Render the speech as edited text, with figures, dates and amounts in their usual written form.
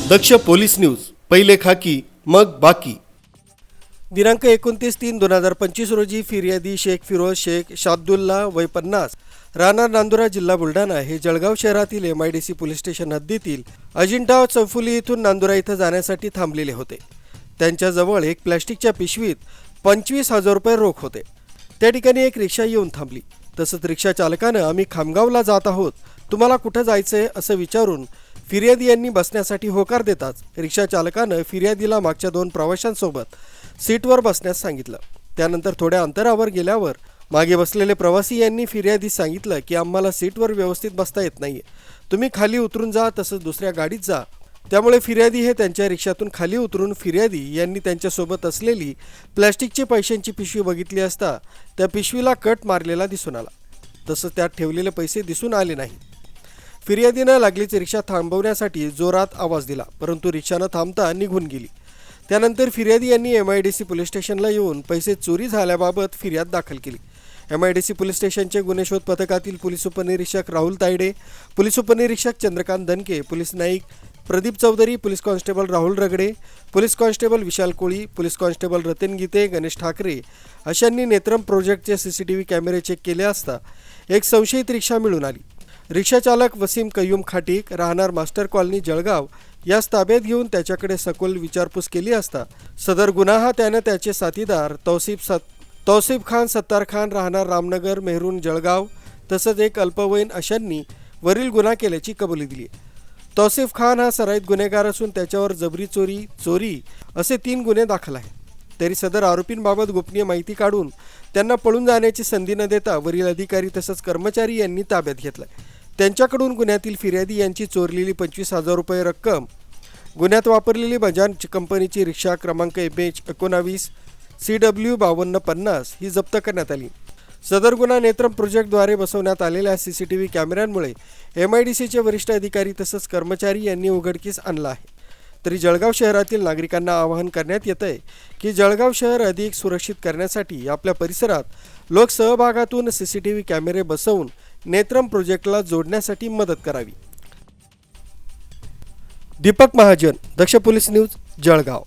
दक्ष police news, पहिले खाकी मग बाकी। दिनांक 29/3/2025 रोजी फिर्यादी शेख फिरोज शेख शाब्दुल्ला वय 50 राहणार नांदुरा जिल्हा बुलढाणा हे जळगाव शहरातील MIDC पोलीस स्टेशन हद्दीतील अजिंठा चौफुली इथून नांदुरा इथं जाण्यासाठी थांबलेले होते। त्यांच्याजवळ एक प्लास्टिकच्या पिशवीत 25,000 रुपये रोख होते। त्या ठिकाणी एक रिक्षा येऊन थांबली। तसंच रिक्षा चालकानं आम्ही खामगावला जात आहोत, तुम्हाला कुठं जायचंय असं विचारून फिर्यादी यांनी बसण्यासाठी होकार देताच रिक्षा चालकानं फिर्यादीला मागच्या 2 प्रवाशांसोबत सीटवर बसण्यास सांगितलं। त्यानंतर थोड्या अंतरावर गेल्यावर मागे बसलेले प्रवासी यांनी फिर्यादीस सांगितलं की आम्हाला सीटवर व्यवस्थित बसता येत नाहीये, तुम्ही खाली उतरून जा, तसंच दुसऱ्या गाडीत जा। त्यामुळे फिर्यादी हे त्यांच्या रिक्षातून खाली उतरून फिर्यादी यांनी त्यांच्यासोबत असलेली प्लास्टिकची पैशांची पिशवी बघितली असता त्या पिशवीला कट मारलेला दिसून आला। तसंच त्यात ठेवलेले पैसे दिसून आले नाही। फिर्यादीनं लागलीच रिक्षा थांबवण्यासाठी जोरात आवाज दिला, परंतु रिक्षा न थांबता निघून गेली। त्यानंतर फिर्यादी यांनी MIDC पोलीस स्टेशनला येऊन पैसे चोरी झाल्याबाबत फिर्याद दाखल केली। MIDC पोलीस स्टेशनचे गुन्हे शोध पथकातील पोलीस उपनिरीक्षक राहुल तायडे, पोलीस उपनिरीक्षक Chandrakant Danke, police Naik Pradeep Chaudhari, police constable Rahul Ragade, police constable Vishal Koli, police constable Ratan Gite, Ganesh Thakre अशांनी नेत्रम प्रोजेक्टचे CCTV कॅमेरे चेक केले असता एक संशयित रिक्षा मिळून आली। रिक्षा चालक वसीम कय्यूम खाटीक राहणार मास्टर कॉलनी जळगाव यास ताब्यात घेऊन त्याच्याकडे सखोल विचारपूस केली असता सदर गुन्हा हा त्याने त्याचे साथीदार तौसिफ खान सत्तार खान राहणार रामनगर मेहरून जळगाव तसंच एक अल्पवयीन अशांनी वरील गुन्हा केल्याची कबुली दिली। तौसिफ खान हा सराईत गुन्हेगार असून त्याच्यावर जबरी चोरी असे 3 गुन्हे दाखल आहेत। तरी सदर आरोपींबाबत गोपनीय माहिती काढून त्यांना पळून जाण्याची संधी न देता वरील अधिकारी तसंच कर्मचारी यांनी ताब्यात घेतलाय। त्यांच्याकडून गुन्ह्यातील फिर्यादी यांची चोरलेली 25,000 रुपये रक्कम, गुन्ह्यात वापरलेली बजाज कंपनीची रिक्षा क्रमांक MH19 CW 5250 ही जप्त करण्यात आली। सदर गुन्हा नेत्रम प्रोजेक्टद्वारे बसवण्यात आलेल्या CCTV कॅमेऱ्यांमुळे MIDCचे वरिष्ठ अधिकारी तसंच कर्मचारी यांनी उघडकीस आणला आहे। तरी जळगाव शहरातील नागरिकांना आवाहन करण्यात येतंय की जळगाव शहर अधिक सुरक्षित करण्यासाठी आपल्या परिसरात लोकसहभागातून CCTV कॅमेरे बसवून नेत्रम प्रोजेक्टला जोडण्यासाठी मदत करावी। दीपक महाजन, दक्ष पोलीस न्यूज, जळगाव।